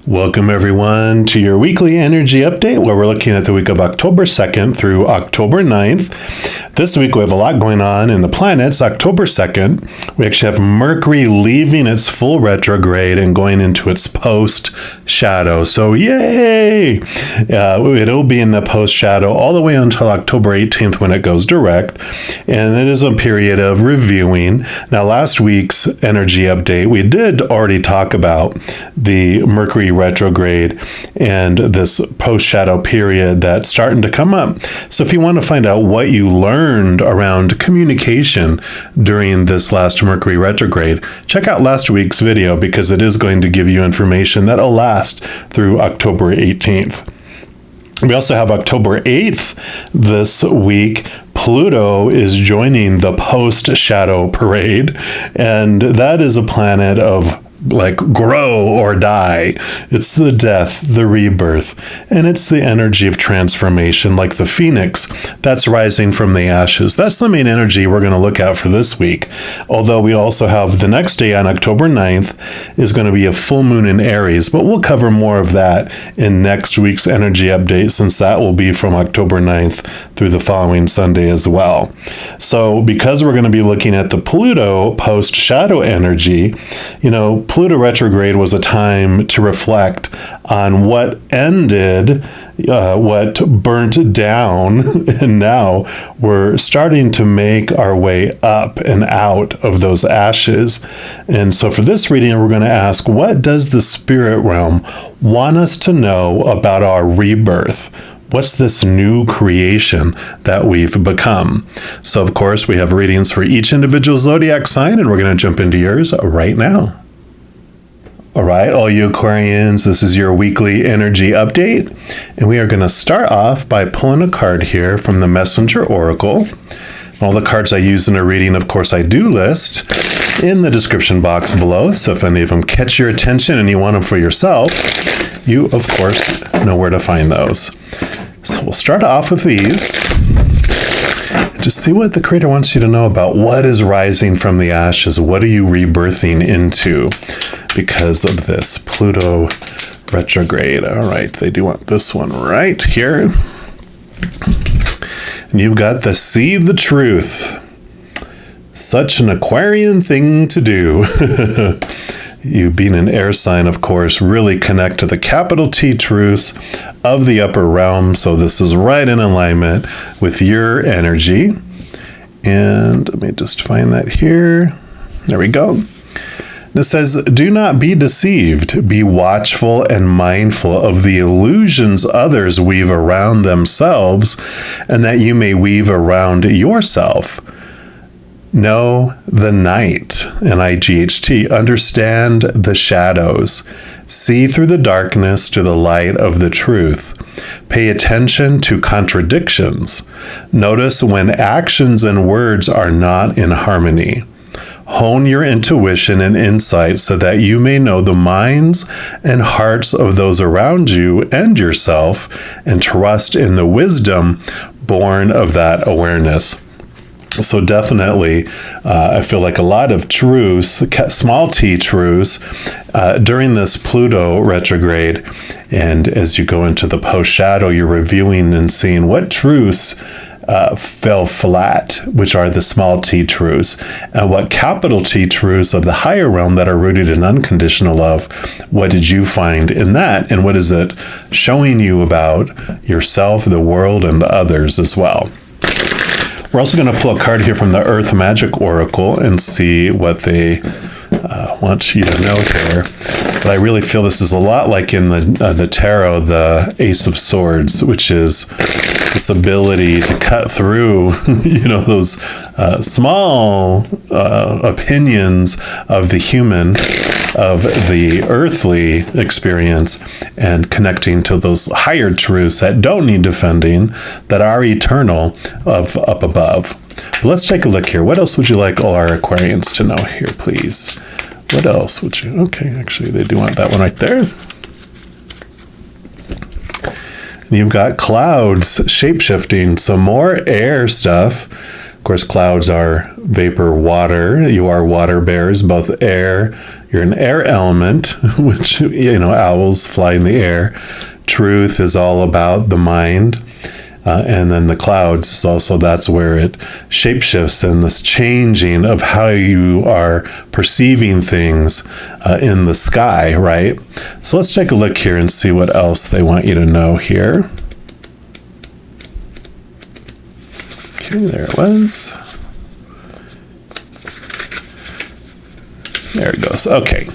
Welcome everyone to your weekly energy update where we're looking at the week of October 2nd through October 9th. This week we have a lot going on in the planets. October 2nd, we actually have Mercury leaving its full retrograde and going into its post-shadow. So yay! It'll be in the post-shadow all the way until October 18th when it goes direct. And it is a period of reviewing. Now last week's energy update, we did already talk about the Mercury retrograde and this post-shadow period that's starting to come up. So if you want to find out what you learned around communication during this last Mercury retrograde, check out last week's video because it is going to give you information that'll last through October 18th. We also have October 8th this week. Pluto is joining the post-shadow parade, and that is a planet of like grow or die. It's the death, the rebirth, and it's the energy of transformation, like the phoenix that's rising from the ashes. That's the main energy we're going to look at for this week. Although we also have the next day on October 9th is going to be a full moon in Aries, but we'll cover more of that in next week's energy update since that will be from October 9th through the following Sunday as well. So because we're going to be looking at the Pluto post-shadow energy, Pluto retrograde was a time to reflect on what ended, what burnt down, and now we're starting to make our way up and out of those ashes. And so for this reading, we're going to ask, what does the spirit realm want us to know about our rebirth? What's this new creation that we've become? So, of course, we have readings for each individual zodiac sign, and we're going to jump into yours right now. All right, all you Aquarians, this is your weekly energy update, and we are going to start off by pulling a card here from the Messenger Oracle. All the cards I use in a reading, of course, I do list in the description box below, so if any of them catch your attention and you want them for yourself, you, of course, know where to find those. So we'll start off with these. Just see what the Creator wants you to know about what is rising from the ashes. What are you rebirthing into because of this Pluto retrograde? All right, they do want this one right here. And you've got the See the Truth. Such an Aquarian thing to do. You being an air sign, of course, really connect to the capital T truths of the upper realm. So this is right in alignment with your energy. And let me just find that here. There we go. It says, do not be deceived. Be watchful and mindful of the illusions others weave around themselves, and that you may weave around yourself. Know the night, N-I-G-H-T. Understand the shadows. See through the darkness to the light of the truth. Pay attention to contradictions. Notice when actions and words are not in harmony. Hone your intuition and insight so that you may know the minds and hearts of those around you and yourself, and trust in the wisdom born of that awareness. So definitely, I feel like a lot of truths, small t truths, during this Pluto retrograde. And as you go into the post-shadow, you're reviewing and seeing what truths fell flat, which are the small t truths, and what capital T truths of the higher realm that are rooted in unconditional love. What did you find in that? And what is it showing you about yourself, the world, and others as well? We're also going to pull a card here from the Earth Magic Oracle and see what they want you to know here. But I really feel this is a lot like in the tarot, the Ace of Swords, which is this ability to cut through, those small opinions of the human, of the earthly experience, and connecting to those higher truths that don't need defending, that are eternal, of up above. But let's take a look here. What else would you like all our Aquarians to know here, please? What else would you? Okay, actually, they do want that one right there. And you've got clouds shape-shifting, some more air stuff. Of Of course, clouds are vapor, water. You are water bearers, both air. You're an air element, which, owls fly in the air. Truth is all about the mind. And then the clouds is also, that's where it shapeshifts, and this changing of how you are perceiving things in the sky, right? So let's take a look here and see what else they want you to know here. Okay, there it was. There it goes. Okay.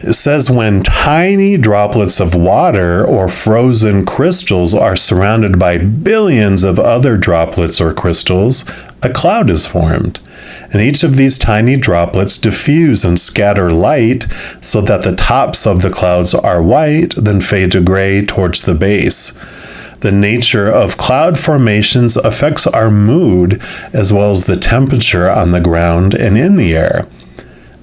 It says when tiny droplets of water or frozen crystals are surrounded by billions of other droplets or crystals, a cloud is formed. And each of these tiny droplets diffuse and scatter light so that the tops of the clouds are white, then fade to gray towards the base. The nature of cloud formations affects our mood as well as the temperature on the ground and in the air.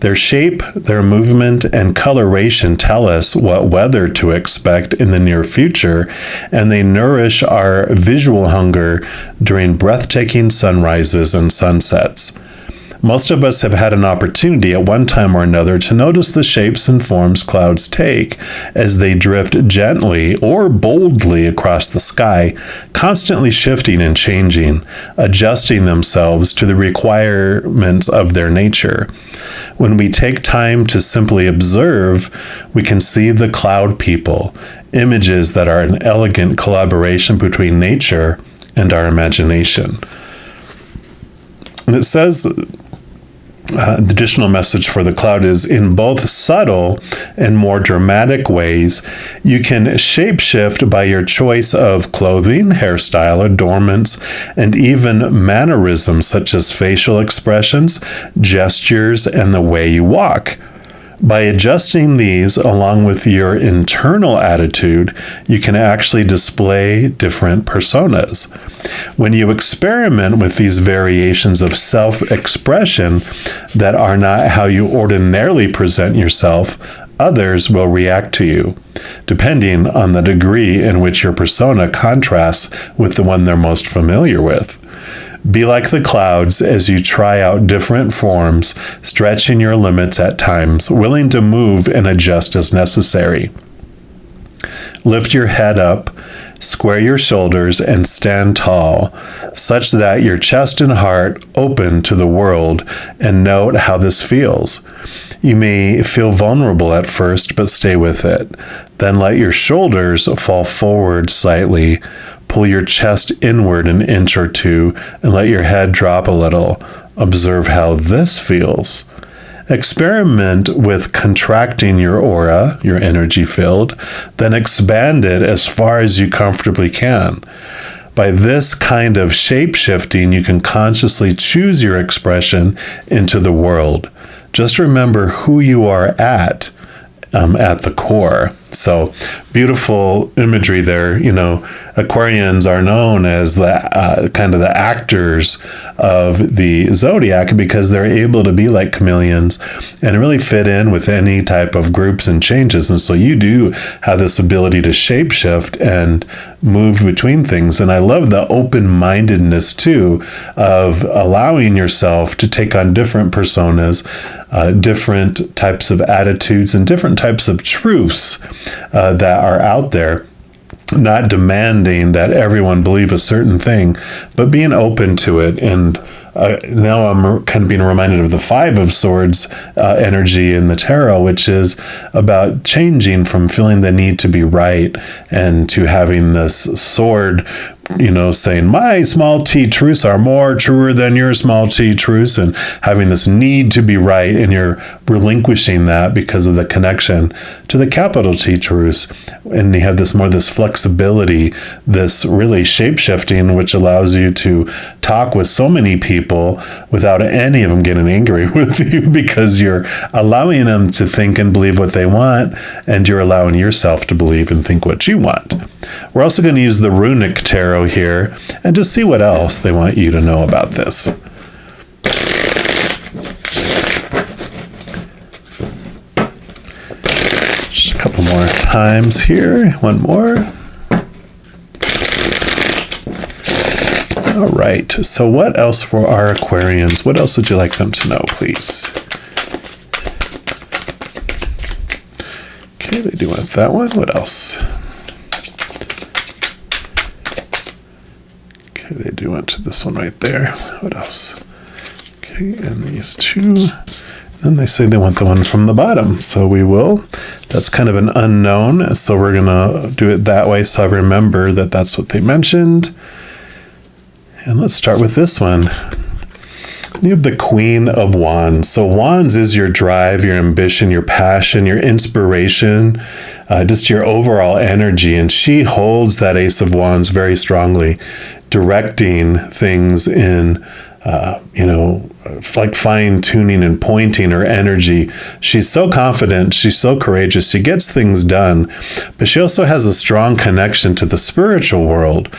Their shape, their movement, and coloration tell us what weather to expect in the near future, and they nourish our visual hunger during breathtaking sunrises and sunsets. Most of us have had an opportunity at one time or another to notice the shapes and forms clouds take as they drift gently or boldly across the sky, constantly shifting and changing, adjusting themselves to the requirements of their nature. When we take time to simply observe, we can see the cloud people, images that are an elegant collaboration between nature and our imagination. And it says, the additional message for the cloud is, in both subtle and more dramatic ways, you can shapeshift by your choice of clothing, hairstyle, adornments, and even mannerisms such as facial expressions, gestures, and the way you walk. By adjusting these along with your internal attitude, you can actually display different personas. When you experiment with these variations of self-expression that are not how you ordinarily present yourself, others will react to you, depending on the degree in which your persona contrasts with the one they're most familiar with. Be like the clouds as you try out different forms, stretching your limits at times, willing to move and adjust as necessary. Lift your head up, square your shoulders, and stand tall, such that your chest and heart open to the world, and note how this feels. You may feel vulnerable at first, but stay with it. Then let your shoulders fall forward slightly. Pull your chest inward an inch or two, and let your head drop a little. Observe how this feels. Experiment with contracting your aura, your energy field, then expand it as far as you comfortably can. By this kind of shape-shifting, you can consciously choose your expression into the world. Just remember who you are at the core. So beautiful imagery there. Aquarians are known as the kind of the actors of the zodiac because they're able to be like chameleons and really fit in with any type of groups and changes. And so you do have this ability to shapeshift and move between things. And I love the open-mindedness too of allowing yourself to take on different personas, different types of attitudes, and different types of truths that are out there, not demanding that everyone believe a certain thing, but being open to it. And now I'm kind of being reminded of the Five of Swords energy in the tarot, which is about changing from feeling the need to be right and to having this sword, saying my small t truths are more truer than your small t truths, and having this need to be right, and you're relinquishing that because of the connection to the capital T truths. And you have this flexibility, this really shape-shifting, which allows you to talk with so many people without any of them getting angry with you because you're allowing them to think and believe what they want, and you're allowing yourself to believe and think what you want. We're also going to use the Runic Tarot here and just see what else they want you to know about this. Just a couple more times here. One more. All right, so what else for our Aquarians? What else would you like them to know, please? Okay, they do want that one. What else? Okay, they do want this one right there. What else? Okay, and these two. Then they say they want the one from the bottom, so we will. That's kind of an unknown, so we're gonna do it that way so I remember that that's what they mentioned. And let's start with this one. You have the Queen of Wands. So Wands is your drive, your ambition, your passion, your inspiration, just your overall energy. And she holds that Ace of Wands very strongly, directing things in like fine-tuning and pointing her energy. She's so confident, she's so courageous, she gets things done, but she also has a strong connection to the spiritual world.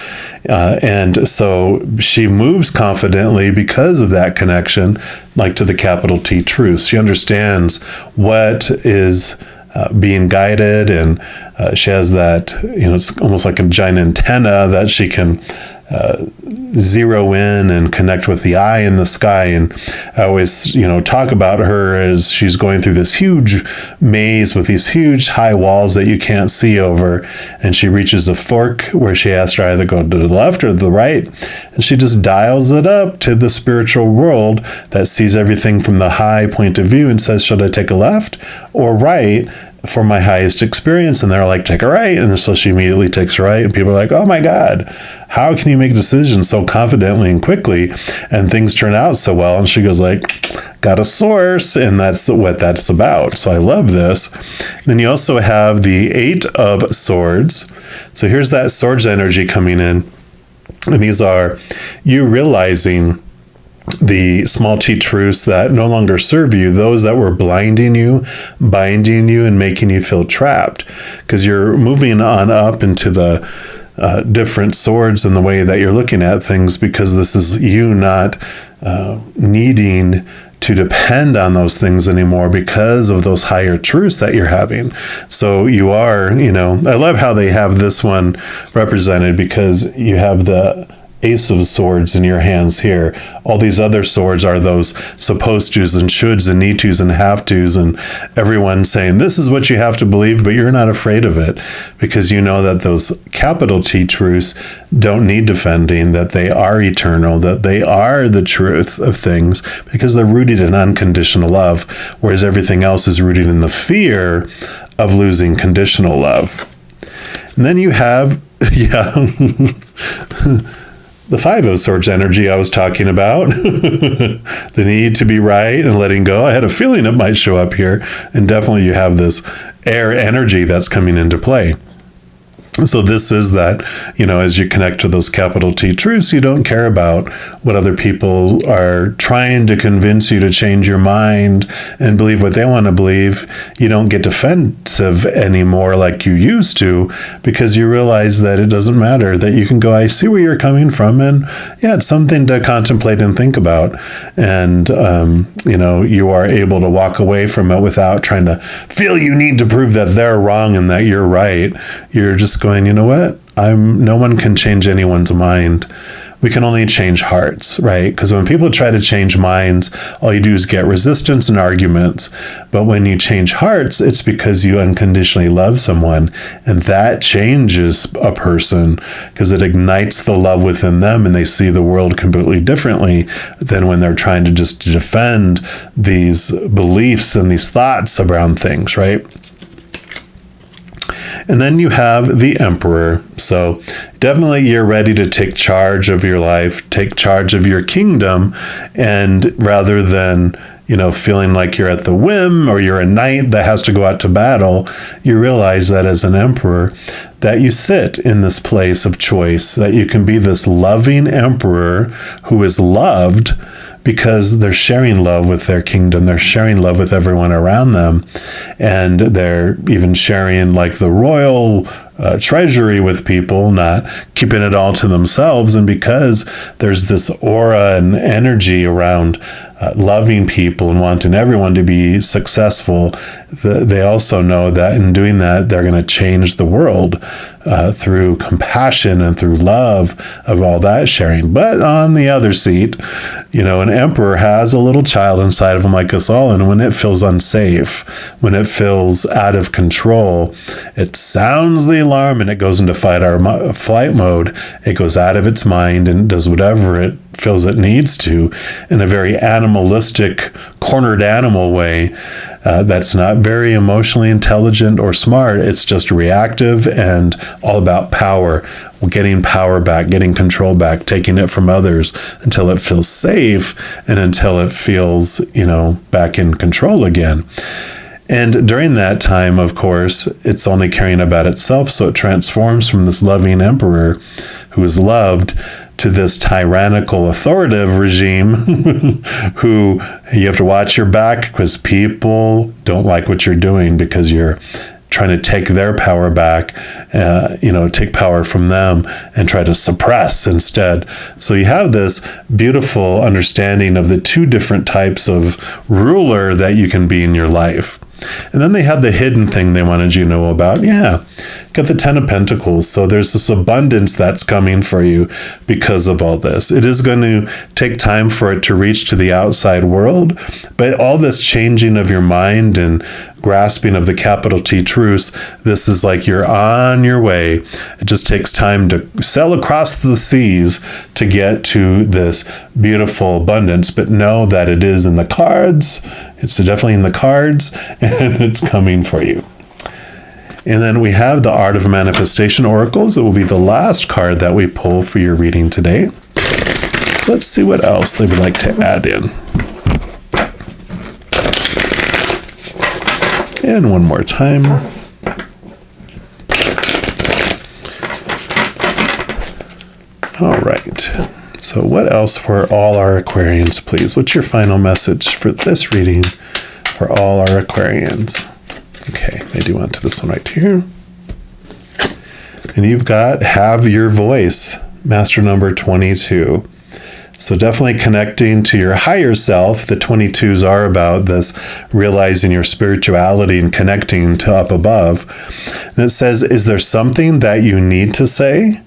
And so she moves confidently because of that connection, like to the capital T truth. She understands what is being guided, and she has that, it's almost like a giant antenna that she can zero in and connect with the eye in the sky. And I always, talk about her as she's going through this huge maze with these huge high walls that you can't see over. And she reaches a fork where she has to either go to the left or the right. And she just dials it up to the spiritual world that sees everything from the high point of view and says, should I take a left or right for my highest experience? And they're like, take a right. And so she immediately takes a right. And people are like, oh my God, how can you make decisions so confidently and quickly? And things turn out so well. And she goes like, got a source. And that's what that's about. So I love this. Then you also have the Eight of Swords. So here's that swords energy coming in. And these are you realizing the small t truths that no longer serve you, those that were blinding you, binding you, and making you feel trapped. Because you're moving on up into the different swords in the way that you're looking at things, because this is you not needing to depend on those things anymore because of those higher truths that you're having. So you are, I love how they have this one represented, because you have the Ace of Swords in your hands here. All these other swords are those supposed tos and shoulds and need tos and have tos, and everyone saying this is what you have to believe, but you're not afraid of it because you know that those capital T truths don't need defending, that they are eternal, that they are the truth of things because they're rooted in unconditional love, whereas everything else is rooted in the fear of losing conditional love. And then you have, the Five of Swords energy I was talking about, the need to be right and letting go. I had a feeling it might show up here, and definitely you have this air energy that's coming into play. So this is that, as you connect to those capital T truths, you don't care about what other people are trying to convince you to change your mind and believe what they want to believe. You don't get defensive anymore like you used to, because you realize that it doesn't matter, that you can go, I see where you're coming from, and it's something to contemplate and think about. And, you are able to walk away from it without trying to feel you need to prove that they're wrong and that you're right. You're just going, you know what? No one can change anyone's mind. We can only change hearts, right? Because when people try to change minds, all you do is get resistance and arguments. But when you change hearts, it's because you unconditionally love someone. And that changes a person because it ignites the love within them, and they see the world completely differently than when they're trying to just defend these beliefs and these thoughts around things, right? And then you have the Emperor. So definitely you're ready to take charge of your life, take charge of your kingdom. And rather than, feeling like you're at the whim or you're a knight that has to go out to battle, you realize that as an emperor, that you sit in this place of choice, that you can be this loving emperor who is loved because they're sharing love with their kingdom. They're sharing love with everyone around them. And they're even sharing like the royal treasury with people, not keeping it all to themselves. And because there's this aura and energy around loving people and wanting everyone to be successful, they also know that in doing that, they're going to change the world through compassion and through love of all that sharing. But on the other seat, an emperor has a little child inside of him like us all. And when it feels unsafe, when it feels out of control, it sounds the alarm and it goes into flight mode. It goes out of its mind and does whatever it feels it needs to in a very animalistic, cornered animal way. That's not very emotionally intelligent or smart. It's just reactive and all about power, getting power back, getting control back, taking it from others until it feels safe and until it feels, back in control again. And during that time, of course, it's only caring about itself. So it transforms from this loving emperor who is loved to this tyrannical, authoritative regime who you have to watch your back because people don't like what you're doing because you're trying to take their power back, take power from them and try to suppress instead. So you have this beautiful understanding of the two different types of ruler that you can be in your life. And then they had the hidden thing they wanted you to know about. Yeah, got the 10 of Pentacles. So there's this abundance that's coming for you because of all this. It is going to take time for it to reach to the outside world, but all this changing of your mind and grasping of the capital T truths, this is like you're on your way. It just takes time to sail across the seas to get to this beautiful abundance, but know that it is in the cards. It's definitely in the cards and it's coming for you. And then we have the Art of Manifestation Oracles. It will be the last card that we pull for your reading today. So let's see what else they would like to add in. And one more time. All right. So what else for all our Aquarians, please? What's your final message for this reading for all our Aquarians? Okay, I do want to this one right here. And you've got Have Your Voice, Master number 22. So definitely connecting to your higher self. The 22s are about this realizing your spirituality and connecting to up above. And it says, is there something that you need to say?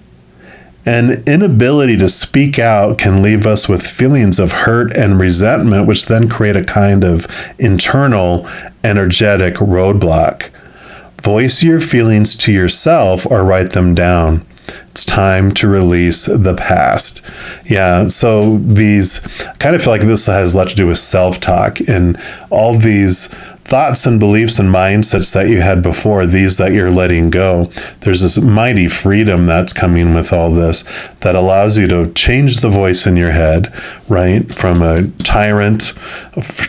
An inability to speak out can leave us with feelings of hurt and resentment, which then create a kind of internal energetic roadblock. Voice your feelings to yourself or write them down. It's time to release the past. Yeah, so these kind of feel like this has a lot to do with self-talk and all these thoughts and beliefs and mindsets that you had before, these that you're letting go. There's this mighty freedom that's coming with all this that allows you to change the voice in your head, right? From a tyrant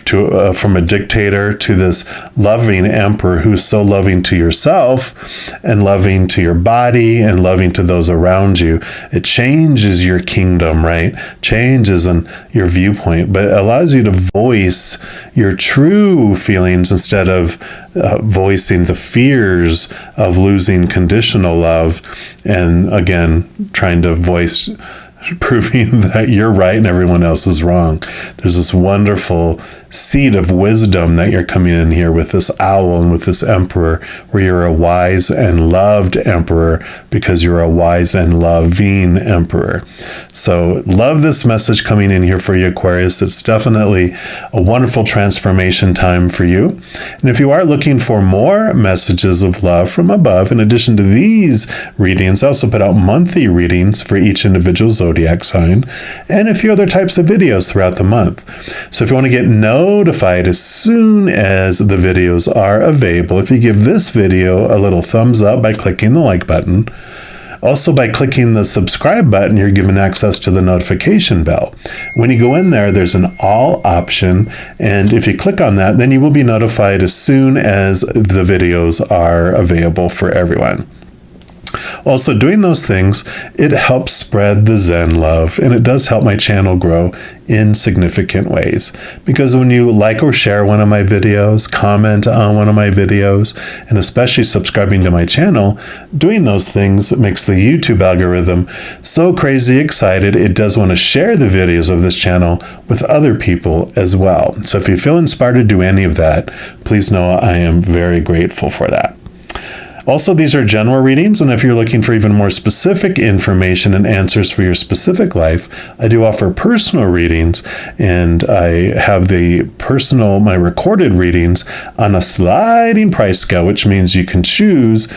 to from a dictator to this loving emperor who's so loving to yourself and loving to your body and loving to those around you. It changes your kingdom, right? Changes in your viewpoint, but it allows you to voice your true feelings instead of voicing the fears of losing conditional love and again trying to voice proving that you're right and everyone else is wrong. There's this wonderful seed of wisdom that you're coming in here with this owl and with this emperor, where you're a wise and loved emperor because you're a wise and loving emperor. So love this message coming in here for you, Aquarius. It's definitely a wonderful transformation time for you. And if you are looking for more messages of love from above, in addition to these readings, I also put out monthly readings for each individual zodiac sign and a few other types of videos throughout the month. So if you want to get notified as soon as the videos are available, if you give this video a little thumbs up by clicking the like button, also by clicking the subscribe button, you're given access to the notification bell. When you go in there, there's an all option, and if you click on that, then you will be notified as soon as the videos are available for everyone. Also, doing those things, it helps spread the Zen love, and it does help my channel grow in significant ways. Because when you like or share one of my videos, comment on one of my videos, and especially subscribing to my channel, doing those things makes the YouTube algorithm so crazy excited it does want to share the videos of this channel with other people as well. So if you feel inspired to do any of that, please know I am very grateful for that. Also, these are general readings, and if you're looking for even more specific information and answers for your specific life, I do offer personal readings, and I have my recorded readings on a sliding price scale, which means you can choose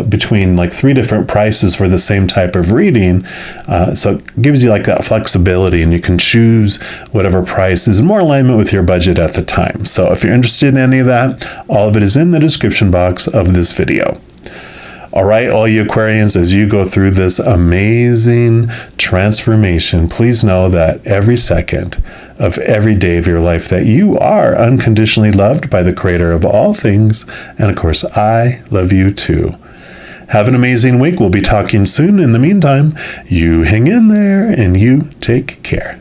between like 3 different prices for the same type of reading. So it gives you like that flexibility, and you can choose whatever price is in more alignment with your budget at the time. So if you're interested in any of that, all of it is in the description box of this video. All right, all you Aquarians, as you go through this amazing transformation, please know that every second of every day of your life that you are unconditionally loved by the Creator of all things. And of course, I love you too. Have an amazing week. We'll be talking soon. In the meantime, you hang in there and you take care.